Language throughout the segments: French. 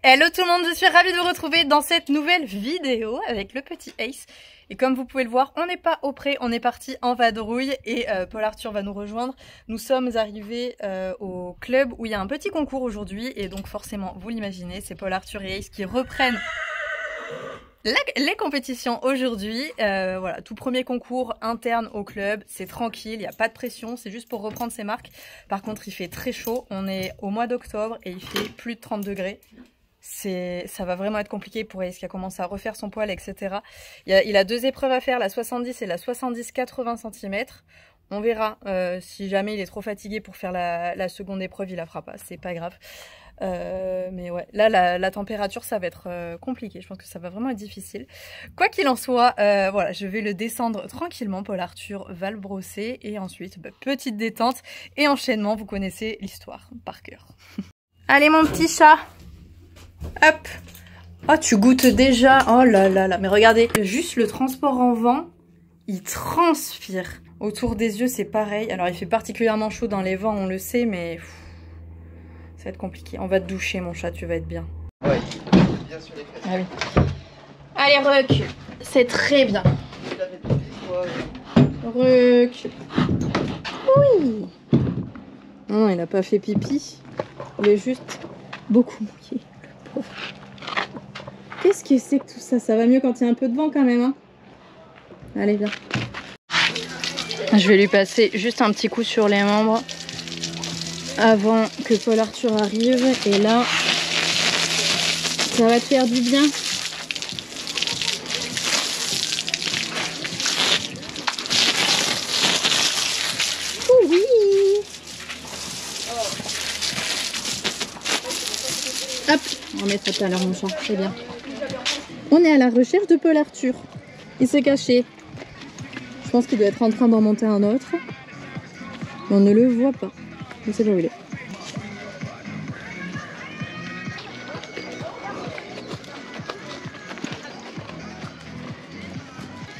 Hello tout le monde, je suis ravie de vous retrouver dans cette nouvelle vidéo avec le petit Ace. Et comme vous pouvez le voir, on n'est pas au pré, on est parti en vadrouille et Paul Arthur va nous rejoindre. Nous sommes arrivés au club où il y a un petit concours aujourd'hui et donc forcément, vous l'imaginez, c'est Paul Arthur et Ace qui reprennent les compétitions aujourd'hui. Voilà, tout premier concours interne au club, c'est tranquille, il n'y a pas de pression, c'est juste pour reprendre ses marques. Par contre, il fait très chaud, on est au mois d'octobre et il fait plus de 30 degrés. Ça va vraiment être compliqué pour Ace qui a commencé à refaire son poil, etc. Il a deux épreuves à faire, la 70 et la 70-80 cm. On verra si jamais il est trop fatigué pour faire la seconde épreuve, il la fera pas, c'est pas grave. Mais ouais, là la température ça va être compliqué, je pense que ça va vraiment être difficile. Quoi qu'il en soit, voilà, je vais le descendre tranquillement, Paul Arthur va le brosser et ensuite petite détente et enchaînement, vous connaissez l'histoire par cœur. Allez mon petit chat, hop. Oh tu goûtes déjà, oh là là là, mais regardez, juste le transport en vent, il transpire. Autour des yeux c'est pareil, alors il fait particulièrement chaud dans les vents on le sait, mais ça va être compliqué. On va te doucher mon chat, tu vas être bien. Ouais, bien sur les fesses. Ah oui. Allez recule, c'est très bien. Recule. Oui. Non, il n'a pas fait pipi. Il est juste beaucoup mouillé, le pauvre. Qu'est-ce que c'est que tout ça? Ça va mieux quand il y a un peu de vent quand même, hein? Allez, viens. Je vais lui passer juste un petit coup sur les membres avant que Paul Arthur arrive. Et là, ça va te faire du bien. Oh oui. Hop, on remettra tout à l'heure mon chat, c'est bien. On est à la recherche de Paul Arthur. Il s'est caché. Je pense qu'il doit être en train d'en monter un autre. Mais on ne le voit pas. Je sais pas où il est.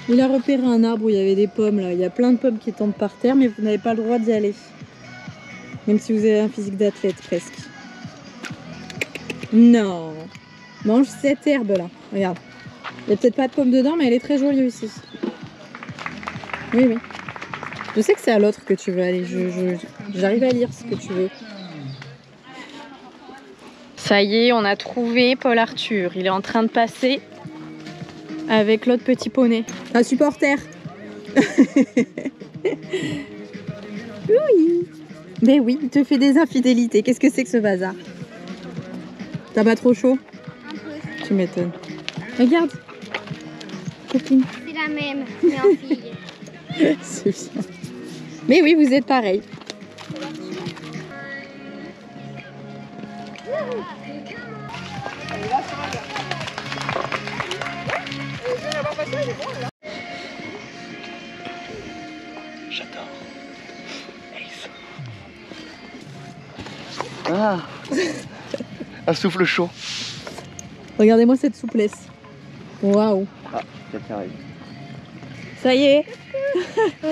Il a repéré un arbre où il y avait des pommes là. Il y a plein de pommes qui tombent par terre, mais vous n'avez pas le droit d'y aller. Même si vous avez un physique d'athlète presque. Non. Mange cette herbe là. Regarde. Il n'y a peut-être pas de pommes dedans, mais elle est très jolie aussi. Oui, oui. Je sais que c'est à l'autre que tu veux aller. J'arrive à lire ce que tu veux. Ça y est, on a trouvé Paul Arthur. Il est en train de passer avec l'autre petit poney. Un supporter. Oui. Mais oui, il te fait des infidélités. Qu'est-ce que c'est que ce bazar? T'as pas trop chaud? Un peu. Tu m'étonnes. Regarde. Copine. C'est la même, mais en fille. C'est bien. Mais oui, vous êtes pareil. J'adore. Ace. Ah. Un souffle chaud. Regardez-moi cette souplesse. Waouh. Ah, quelqu'un arrive. Ça y est.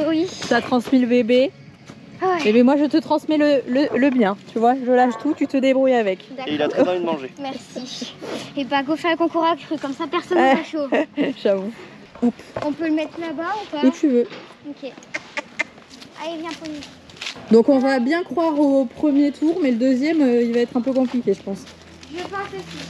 Oui. Ça a transmis le bébé. Ah ouais. Bébé, moi je te transmets le bien. Tu vois, je lâche tout, tu te débrouilles avec. Et il a très envie de manger. Merci. Et bah go faire un concours accru, comme ça personne ne va chaud. J'avoue. On peut le mettre là-bas ou pas? Où tu veux. Ok. Allez, viens Pony. Donc on va bien croire au premier tour, mais le deuxième, il va être un peu compliqué, je pense. Je pense aussi.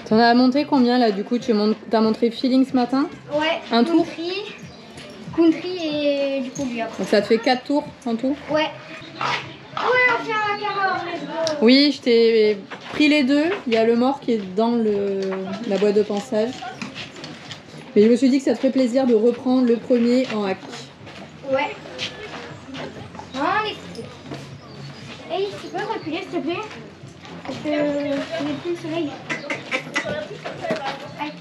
T'en as monté combien là du coup? T'as montré feeling ce matin? Ouais. Un tour? Country et du coup bien. Donc ça te fait 4 tours en tout? Ouais. Ouais, on fait un carreau, let's go. Oui, je t'ai pris les deux. Il y a le mort qui est dans la boîte de pansage. Mais je me suis dit que ça te ferait plaisir de reprendre le premier en hack. Ouais. On est foutus. Hey, tu peux reculer s'il te plaît? Parce que il n'y a plus le soleil. Aïe.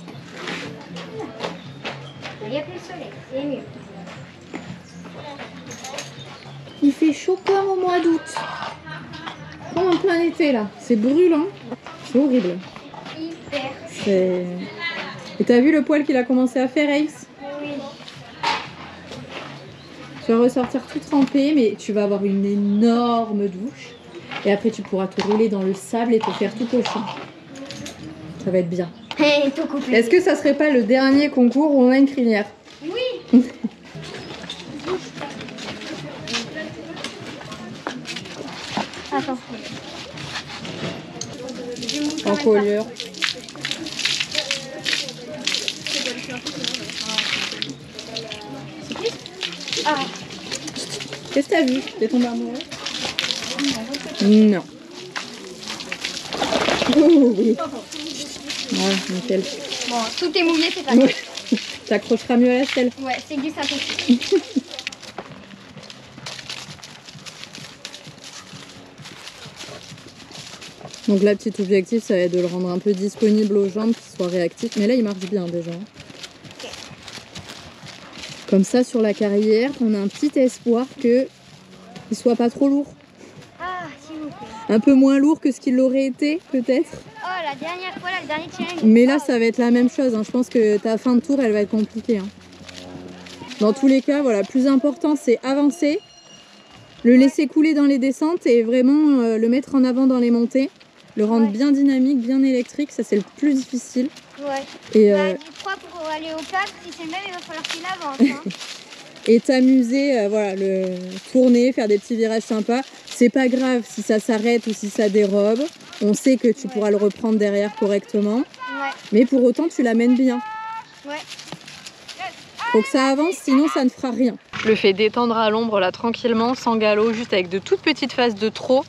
Il n'y a plus le soleil, c'est mieux. Il fait chaud comme au mois d'août. Comme en plein été là. C'est brûlant. C'est horrible. Hyper. Et t'as vu le poil qu'il a commencé à faire, Ace? Oui. Tu vas ressortir tout trempé, mais tu vas avoir une énorme douche. Et après, tu pourras te rouler dans le sable et te faire tout cochon. Ça va être bien. Tout coupé. Est-ce que ça serait pas le dernier concours où on a une crinière? Oui. Attends. En collier. Ah. Qu'est-ce que t'as vu? T'es tombé amoureux? Non. Oh, oui. Ouais, nickel. Bon, tout est mouillé, c'est pas grave. T'accrocheras mieux à la selle. Ouais, c'est du synthétique. Donc là, petit objectif, ça va être de le rendre un peu disponible aux jambes, qu'il soit réactif. Mais là, il marche bien déjà. Okay. Comme ça, sur la carrière, on a un petit espoir qu'il soit pas trop lourd. Ah, s'il vous plaît. Un peu moins lourd que ce qu'il l'aurait été, peut-être. Oh, la dernière fois, le dernier challenge. Mais là, ça va être la même chose. Hein. Je pense que ta fin de tour, elle va être compliquée. Hein. Dans tous les cas, voilà, plus important, c'est avancer, le laisser couler dans les descentes et vraiment le mettre en avant dans les montées. Le rendre bien dynamique, bien électrique, ça c'est le plus difficile. Ouais. Et, du 3 pour aller au 4, si c'est le même, il va falloir qu'il avance. Hein. Et t'amuser, voilà, le tourner, faire des petits virages sympas. C'est pas grave si ça s'arrête ou si ça dérobe. On sait que tu pourras le reprendre derrière correctement. Ouais. Mais pour autant, tu l'amènes bien. Ouais. Faut que ça avance, sinon ça ne fera rien. Le fait d'étendre à l'ombre là tranquillement, sans galop, juste avec de toutes petites phases de trot.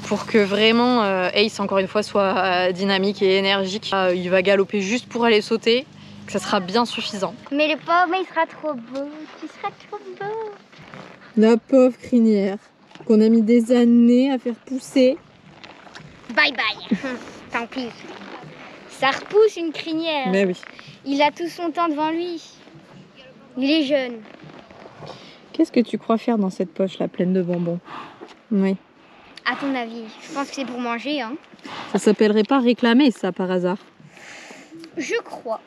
Pour que vraiment Ace, encore une fois, soit dynamique et énergique. Il va galoper juste pour aller sauter, que ça sera bien suffisant. Mais le pauvre, il sera trop beau. Il sera trop beau. La pauvre crinière, qu'on a mis des années à faire pousser. Bye bye. Tant pis. Ça repousse une crinière. Mais oui. Il a tout son temps devant lui. Il est jeune. Qu'est-ce que tu crois faire dans cette poche là, pleine de bonbons? Oui. À ton avis, je pense que c'est pour manger, hein. Ça s'appellerait pas réclamer, ça, par hasard? Je crois.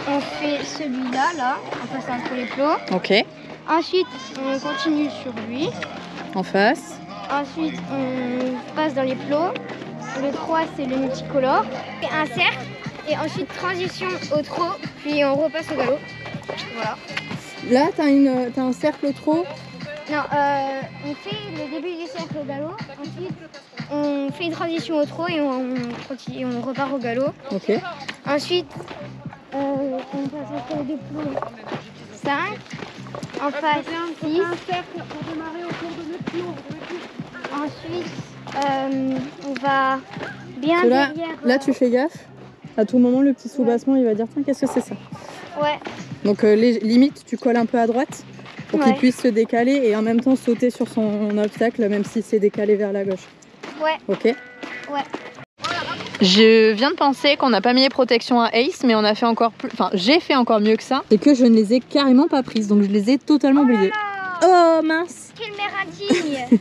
On fait celui-là, là, en passant entre les plots. Ok. Ensuite, on continue sur lui. En face. Ensuite, on passe dans les plots. Le 3, c'est le multicolore. Et un cercle. Et ensuite, transition au trot. Puis on repasse au galop. Voilà. Là, t'as un cercle trop. Non, on fait le début du cercle au galop. Ensuite, on fait une transition au trot et on repart au galop. Ok. Ensuite, on passe entre les deux plots 5. En face 6. Ensuite, on va bien Là, derrière. là, tu fais gaffe. À tout moment, le petit soubassement, il va dire tiens, qu'est-ce que c'est ça? Ouais. Donc, limite, tu colles un peu à droite pour qu'il puisse se décaler et en même temps sauter sur son obstacle, même si c'est décalé vers la gauche. Ouais. Ok? Ouais. Je viens de penser qu'on n'a pas mis les protections à Ace, mais on a fait encore plus. Enfin, j'ai fait encore mieux que ça. Et que je ne les ai carrément pas prises, donc je les ai totalement oubliées. Là, Oh mince! quelle mère indigne.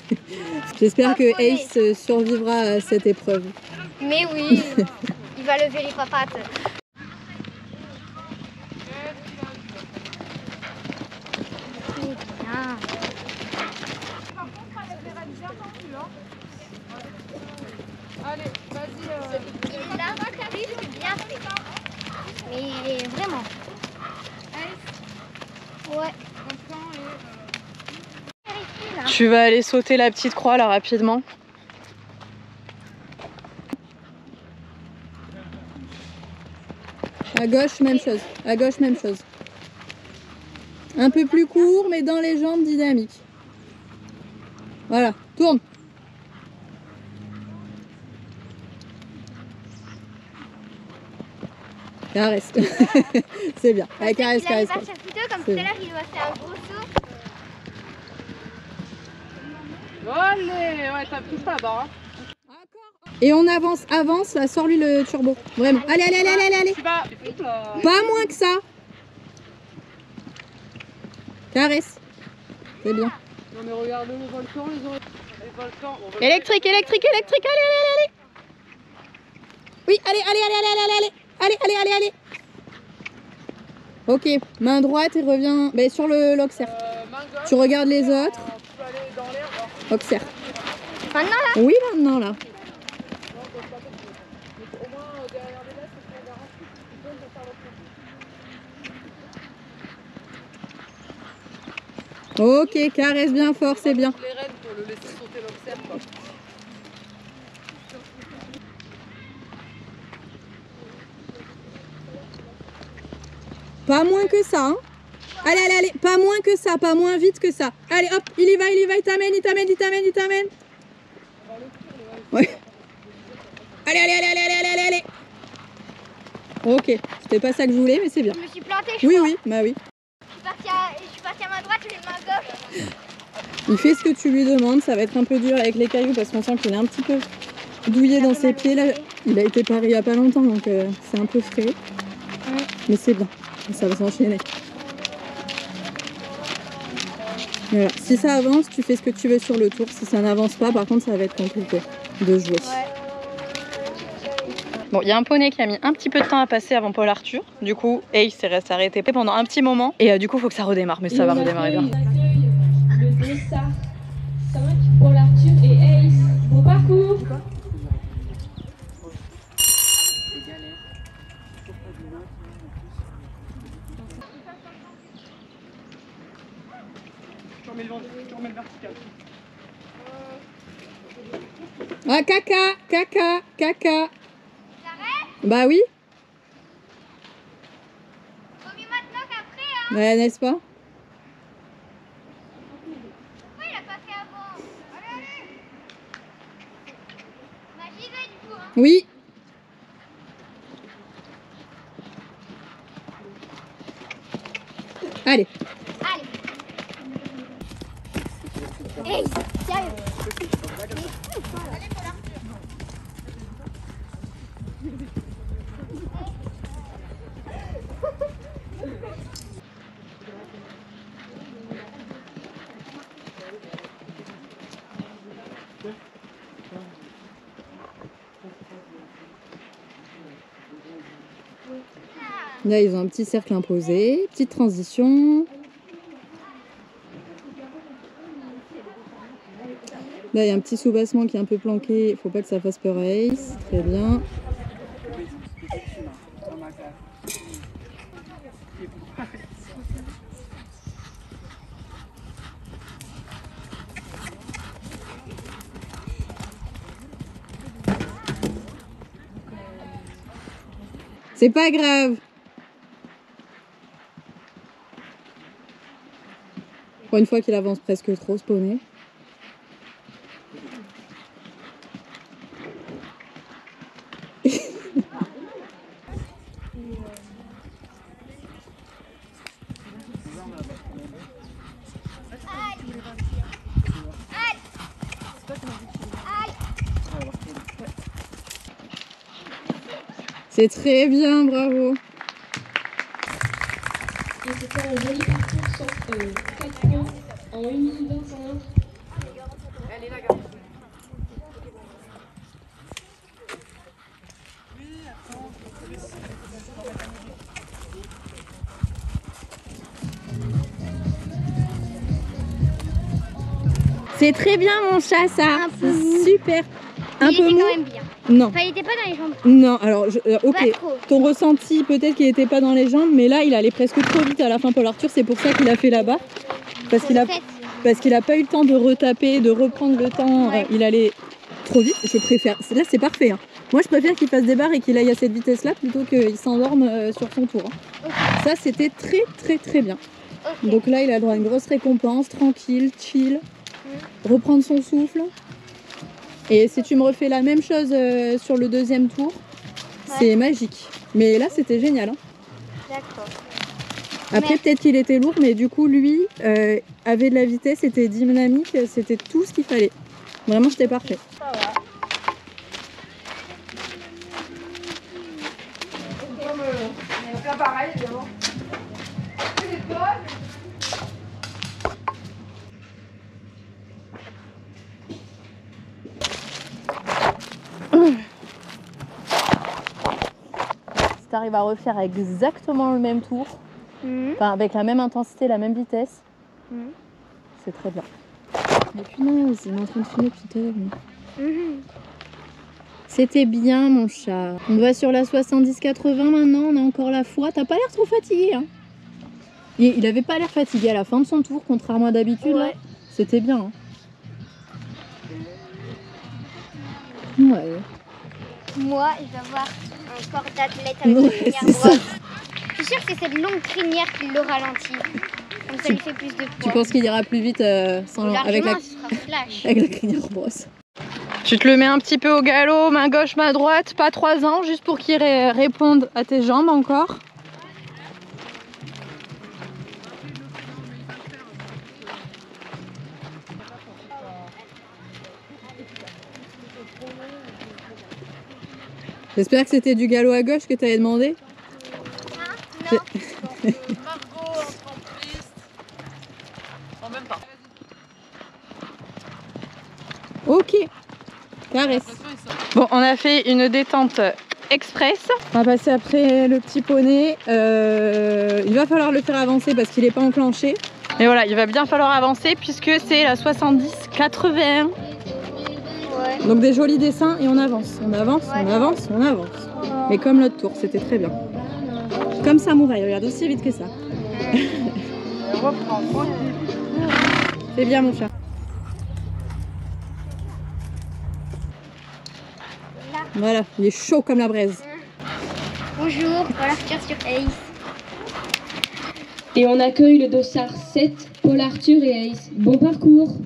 J'espère que Ace survivra à cette épreuve. Mais oui, il va lever les papates. Allez, vas-y. Là, t'as vu, c'est bien fait. Mais vraiment. Ouais. Tu vas aller sauter la petite croix là rapidement. À gauche, même chose. À gauche, même chose. Un peu plus court, mais dans les jambes dynamiques. Voilà, tourne. Caresse. C'est bien. Allez, caresse, caresse. Comme tout à l'heure, il doit faire un gros saut. Allez, ouais, t'as pris pas bas. Et on avance, avance, là, sors-lui le turbo. Vraiment. Allez, allez, allez, allez, allez. Pas moins que ça. Caresse. C'est bien. Non mais regarde le volcan, les volcans. Électrique, électrique, électrique. Allez, allez, allez, allez. Oui, allez, allez, allez, allez, allez, allez. Allez, allez, allez, allez. Ok, main droite et reviens sur le l'auxerre. Tu regardes les autres. Observe. Maintenant là? Oui, maintenant là. Ok, caresse bien fort, c'est bien. Les rênes pour le laisser sauter l'observe. Pas moins que ça, hein. Allez, allez, allez, pas moins que ça, pas moins vite que ça. Allez, hop, il y va, il t'amène, il t'amène, il t'amène, il t'amène. Ouais. Allez, allez, allez, allez, allez, allez, allez. Ok, c'était pas ça que je voulais, mais c'est bien. Je me suis plantée, je Oui, crois. oui, bah oui. Je suis partie à ma droite, je vais à ma gauche. Il fait ce que tu lui demandes, ça va être un peu dur avec les cailloux parce qu'on sent qu'il est un petit peu douillé dans ses pieds. Là, il a été paré il y a pas longtemps, donc c'est un peu frais. Mais c'est bien, ça va s'enchaîner. Voilà. Si ça avance, tu fais ce que tu veux sur le tour. Si ça n'avance pas, par contre, ça va être compliqué de jouer. Bon, il y a un poney qui a mis un petit peu de temps à passer avant Paul Arthur. Du coup, Ace s'est resté arrêté pendant un petit moment. Et du coup, il faut que ça redémarre. Mais ça va redémarrer bien. On accueille le DSA 5, Paul Arthur et Ace. Bon parcours. Tu remets le vertical. Ah, caca, caca, caca. Bah oui. Vaut mieux maintenant qu'après, hein. Ouais, n'est-ce pas? Pourquoi il a pas fait avant? Allez, allez. Bah j'y vais du coup, hein. Oui. Allez. Allez. Hey, sérieux. Là, ils ont un petit cercle imposé, petite transition. Là, il y a un petit sous-bassement qui est un peu planqué. Il faut pas que ça fasse peur à Ace. Très bien. C'est pas grave. Pour une fois qu'il avance presque trop, ce poney. C'est très bien, bravo. Et c'était un joli parcours sur 4 points en 1 minute 25. Allez, la garde. C'est très bien, mon chat, ça. Un peu. Super. Un Il peu était mou. quand même bien. Non. Enfin, il était pas dans les jambes. Non, alors, ok. Pas trop. Ton ressenti, peut-être qu'il n'était pas dans les jambes, mais là, il allait presque trop vite à la fin, Paul Arthur. C'est pour ça qu'il a fait là-bas. Parce qu'il a pas eu le temps de retaper, de reprendre le temps. Ouais. Il allait trop vite. Je préfère. Là, c'est parfait. Hein. Moi, je préfère qu'il fasse des barres et qu'il aille à cette vitesse-là plutôt qu'il s'endorme sur son tour. Hein. Ça, c'était très, très, très bien. Ok. Donc là, il a le droit à une grosse récompense, tranquille, chill, reprendre son souffle. Et si tu me refais la même chose sur le deuxième tour, c'est magique. Mais là, c'était génial. Hein. D'accord. Après, Mais- peut-être qu'il était lourd, mais du coup, lui avait de la vitesse, c'était dynamique, c'était tout ce qu'il fallait. Vraiment, c'était parfait. On va faire pareil, évidemment. Si tu arrives à refaire exactement le même tour, Mhm. enfin avec la même intensité, la même vitesse, Mhm. c'est très bien. Mais punaise, il est en train de filmer tout à l'heure. C'était bien mon chat. On va sur la 70-80 maintenant, on a encore la foi. T'as pas l'air trop fatigué hein. Il avait pas l'air fatigué à la fin de son tour, contrairement à d'habitude. Ouais. C'était bien. Hein. Ouais. Moi, je vais avoir un corps d'athlète avec une crinière droite. Je suis sûre que c'est cette longue crinière qui le ralentit. Comme ça lui fait plus de poids. Tu penses qu'il ira plus vite sans, avec la crinière brosse? Tu te le mets un petit peu au galop, main gauche, main droite, pas 3 ans, juste pour qu'il réponde à tes jambes encore. J'espère que c'était du galop à gauche que tu avais demandé. Margot en piste. Non, même pas. Ok. Caresse. Bon, on a fait une détente express. On va passer après le petit poney. Il va falloir le faire avancer parce qu'il n'est pas enclenché. Mais voilà, il va bien falloir avancer puisque c'est la 70-81. Ouais. Donc des jolis dessins et on avance. On avance, ouais. On avance, on avance. Mais comme l'autre tour, c'était très bien. Comme Samouraï, regarde aussi vite que ça. C'est bien mon chat. Voilà, il est chaud comme la braise. Bonjour, voilà Arthur sur Ace. Et on accueille le dossard 7, Paul Arthur et Ace. Bon parcours.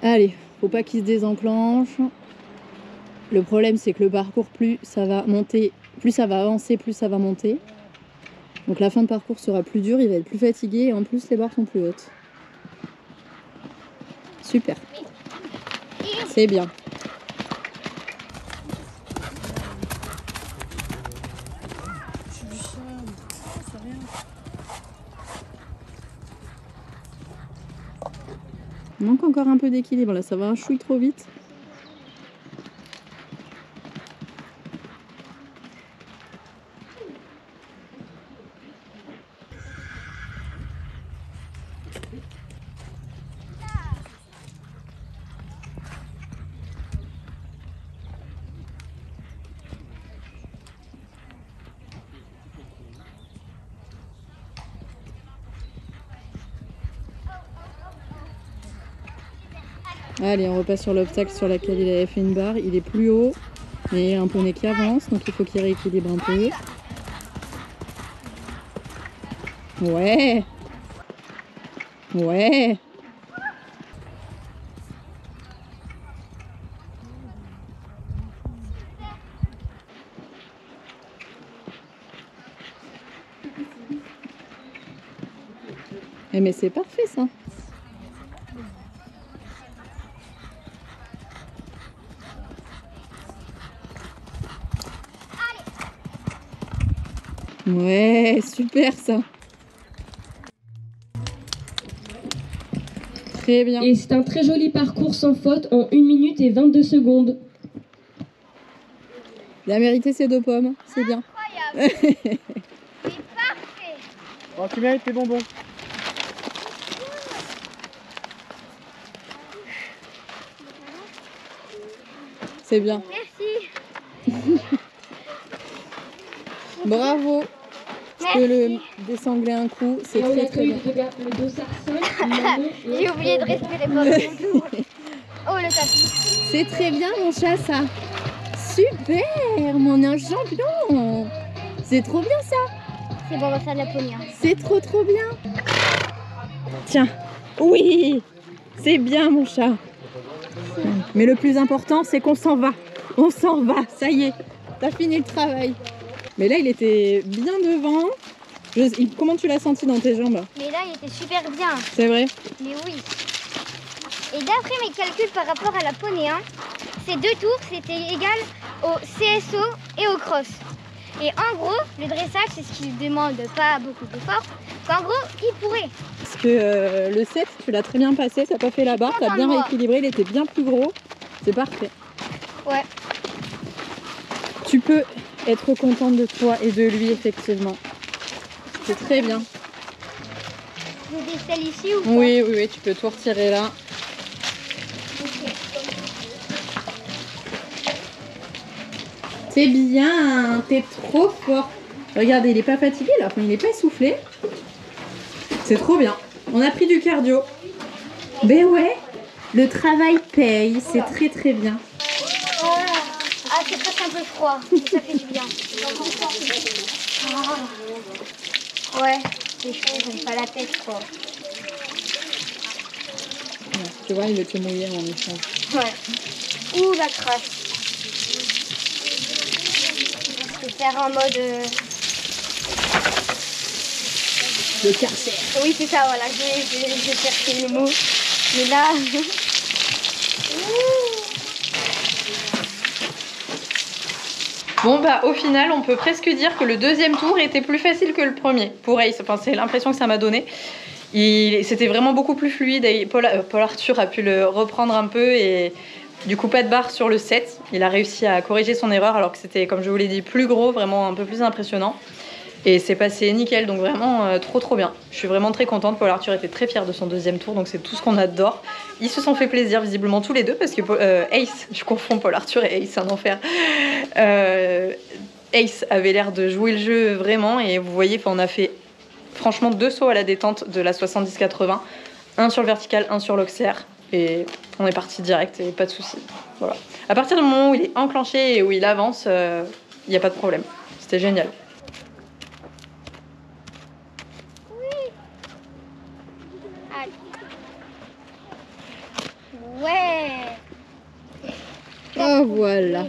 Allez, faut pas qu'il se désenclenche. Le problème c'est que le parcours, plus ça va monter, plus ça va avancer, plus ça va monter. Donc la fin de parcours sera plus dure, il va être plus fatigué et en plus les barres sont plus hautes. Super. C'est bien. Il manque encore un peu d'équilibre là, ça va un chouille trop vite. Allez, on repasse sur l'obstacle sur lequel il avait fait une barre. Il est plus haut, mais il y a un poney qui avance, donc il faut qu'il rééquilibre un peu. Ouais. Ouais. Eh mais c'est parfait ça. Ouais, super ça. Très bien. Et c'est un très joli parcours sans faute en 1 minute et 22 secondes. Il a mérité ses 2 pommes, c'est bien. Incroyable. C'est parfait. Bon, tu mérites tes bonbons. C'est bien. Merci. Bravo. Je peux le désangler un coup, c'est très très bien. Le dossard 5, J'ai oublié de respirer par mon tour. Oh le tapis. C'est très bien mon chat ça. Super, mon ange champion. C'est trop bien ça. C'est bon, on va faire de la poignée. C'est trop trop bien. Tiens, oui, c'est bien mon chat. Mais le plus important c'est qu'on s'en va. On s'en va, ça y est, t'as fini le travail. Mais là il était bien devant. Comment tu l'as senti dans tes jambes? Mais là il était super bien. C'est vrai? Mais oui. Et d'après mes calculs par rapport à la poney 1, ces 2 tours c'était égal au CSO et au cross. Et en gros, le dressage c'est ce qui demande pas beaucoup d'efforts. En gros, il pourrait. Parce que le 7, tu l'as très bien passé, t'as pas fait la barre, t'as bien rééquilibré, il était bien plus gros. C'est parfait. Ouais. Tu peux être contente de toi et de lui, effectivement. C'est très bien. J'ai des selles ici ou pas? Oui, oui, oui, tu peux tout retirer là. C'est bien, t'es trop fort. Regardez, il est pas fatigué là, enfin il est pas essoufflé. C'est trop bien. On a pris du cardio. Ben ouais, le travail paye, c'est très très bien. Voilà. Ah, c'est presque un peu froid, mais ça fait du bien. Ah. Ouais, les cheveux, j'aime pas la tête quoi. Tu vois, il veut te mouiller en échange. Ouais. Ouh, la crasse. Je vais faire en mode... Le carcère. Oui, c'est ça, voilà, j'ai cherché le mot. Mais là... Bon bah au final on peut presque dire que le deuxième tour était plus facile que le premier pour Ace, enfin c'est l'impression que ça m'a donné. C'était vraiment beaucoup plus fluide et Paul Arthur a pu le reprendre un peu et du coup pas de barre sur le 7. Il a réussi à corriger son erreur alors que c'était, comme je vous l'ai dit, plus gros, vraiment un peu plus impressionnant. Et c'est passé nickel, donc vraiment trop bien. Je suis vraiment très contente. Paul Arthur était très fier de son deuxième tour, donc c'est tout ce qu'on adore. Ils se sont fait plaisir visiblement tous les deux parce que Ace, je confonds Paul Arthur et Ace, c'est un enfer. Ace avait l'air de jouer le jeu vraiment et vous voyez, on a fait franchement 2 sauts à la détente de la 70-80, un sur le vertical, un sur l'auxiliaire et on est parti direct et pas de soucis. Voilà. À partir du moment où il est enclenché et où il avance, il n'y a pas de problème. C'était génial. Ouais. Oh voilà.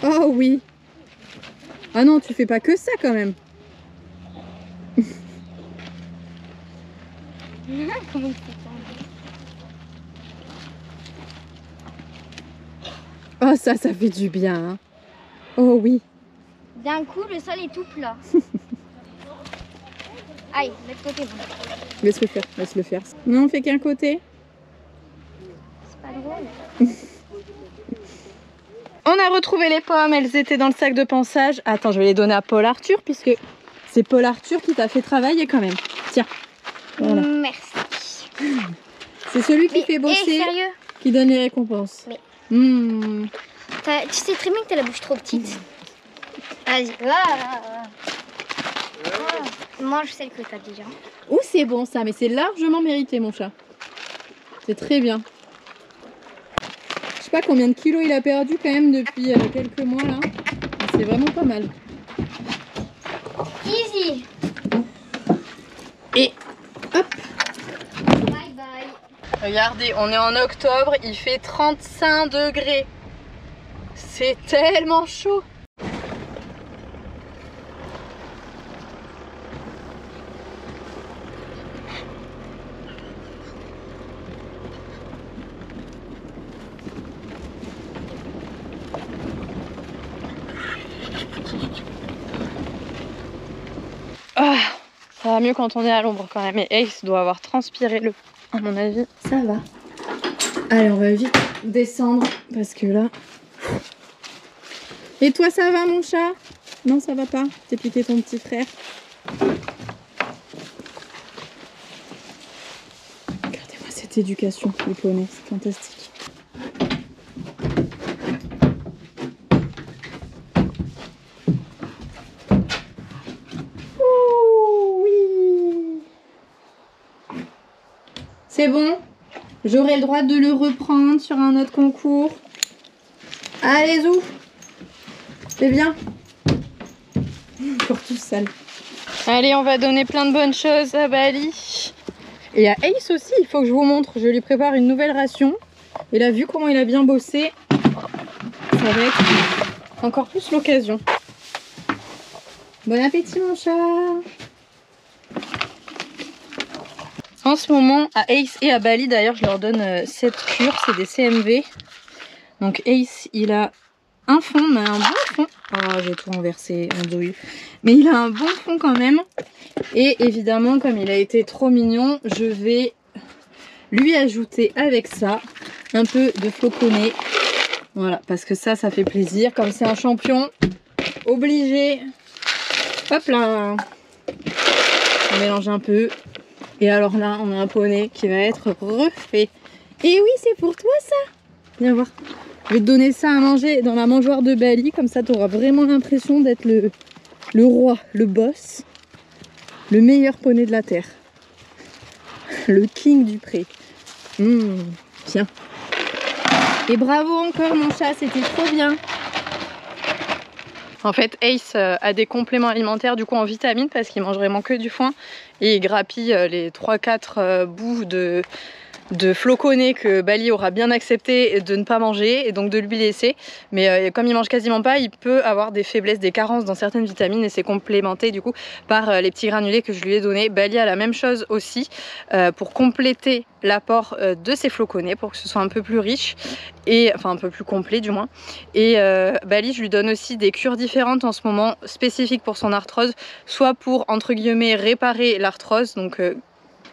Oh oui. Ah non, tu fais pas que ça quand même. Comment il fait ça? Oh ça fait du bien. Hein. Oh oui. D'un coup, le sol est tout plat. Aïe, de l'autre côté. Bon. Laisse-le faire, laisse-le faire. Non, on fait qu'un côté. C'est pas drôle. On a retrouvé les pommes, elles étaient dans le sac de pansage. Attends, je vais les donner à Paul Arthur puisque c'est Paul Arthur qui t'a fait travailler quand même. Tiens, voilà. Merci. C'est celui qui Mais, fait bosser, sérieux? qui donne les récompenses. Mais- Mmh. Tu sais très bien que t'as la bouche trop petite. Vas-y. Mange celle que t'as déjà. Oh, c'est bon ça, mais c'est largement mérité mon chat. C'est très bien. Je sais pas combien de kilos il a perdu quand même depuis quelques mois là. C'est vraiment pas mal. Easy. Et hop. Bye bye. Regardez, on est en octobre, il fait 35 degrés. C'est tellement chaud. Ah, ça va mieux quand on est à l'ombre quand même. Et Ace doit avoir transpiré à mon avis. Ça va. Allez, on va vite descendre parce que là... Et toi, ça va mon chat? Non, ça va pas. T'es piqué ton petit frère. Regardez-moi cette éducation, les poneys, c'est fantastique. Oh oui. C'est bon? J'aurai le droit de le reprendre sur un autre concours. Allez, zou. C'est bien. Encore tout sale. Allez, on va donner plein de bonnes choses à Bali. Et à Ace aussi, il faut que je vous montre. Je lui prépare une nouvelle ration. Et là, vu comment il a bien bossé, ça va être encore plus l'occasion. Bon appétit, mon chat. En ce moment, à Ace et à Bali, d'ailleurs, je leur donne cette cure, c'est des CMV. Donc Ace, il a un fond, mais un bon fond. Oh, j'ai tout renversé en douille. Mais il a un bon fond quand même. Et évidemment, comme il a été trop mignon, je vais lui ajouter avec ça un peu de floconnés. Voilà, parce que ça fait plaisir. Comme c'est un champion, obligé. Hop là. On mélange un peu. Et alors là, on a un poney qui va être refait. Et oui, c'est pour toi ça. Viens voir. Je vais te donner ça à manger dans la mangeoire de Bali. Comme ça, tu auras vraiment l'impression d'être le roi, le boss. Le meilleur poney de la terre. Le king du pré. Tiens. Et bravo encore mon chat, c'était trop bien. En fait, Ace a des compléments alimentaires du coup en vitamines parce qu'il mange vraiment que du foin. Et il grappille les 3-4 bouts de floconnés que Bali aura bien accepté de ne pas manger et donc de lui laisser. Mais comme il mange quasiment pas, il peut avoir des faiblesses, des carences dans certaines vitamines et c'est complémenté du coup par les petits granulés que je lui ai donnés. Bali a la même chose aussi pour compléter l'apport de ses floconnés pour que ce soit un peu plus riche et enfin un peu plus complet du moins. Et Bali, je lui donne aussi des cures différentes en ce moment spécifiques pour son arthrose, soit pour entre guillemets réparer l'arthrose, donc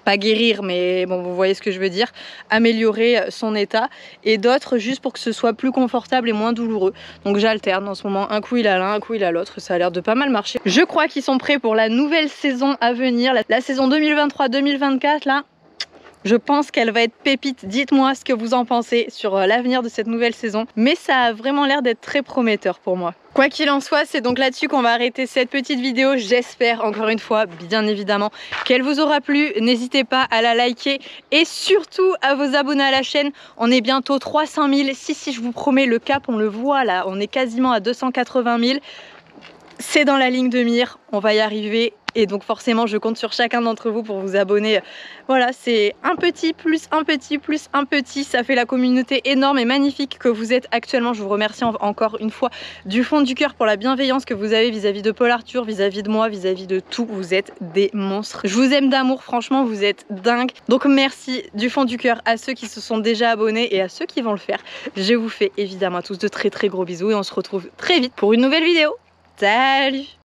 pas guérir, mais bon, vous voyez ce que je veux dire, améliorer son état, et d'autres juste pour que ce soit plus confortable et moins douloureux. Donc j'alterne en ce moment, un coup il a l'un, un coup il a l'autre, ça a l'air de pas mal marcher. Je crois qu'ils sont prêts pour la nouvelle saison à venir, la saison 2023-2024 là. Je pense qu'elle va être pépite. Dites-moi ce que vous en pensez sur l'avenir de cette nouvelle saison. Mais ça a vraiment l'air d'être très prometteur pour moi. Quoi qu'il en soit, c'est donc là-dessus qu'on va arrêter cette petite vidéo. J'espère encore une fois, bien évidemment, qu'elle vous aura plu. N'hésitez pas à la liker et surtout à vous abonner à la chaîne. On est bientôt 300 000. Si, je vous promets, le cap, on le voit là. On est quasiment à 280 000. C'est dans la ligne de mire. On va y arriver. Et donc forcément je compte sur chacun d'entre vous pour vous abonner. Voilà, c'est un petit plus un petit plus un petit. Ça fait la communauté énorme et magnifique que vous êtes actuellement. Je vous remercie encore une fois du fond du cœur pour la bienveillance que vous avez vis-à-vis de Paul Arthur, vis-à-vis de moi, vis-à-vis de tout. Vous êtes des monstres. Je vous aime d'amour, franchement vous êtes dingues. Donc merci du fond du cœur à ceux qui se sont déjà abonnés et à ceux qui vont le faire. Je vous fais évidemment à tous de très gros bisous et on se retrouve très vite pour une nouvelle vidéo. Salut!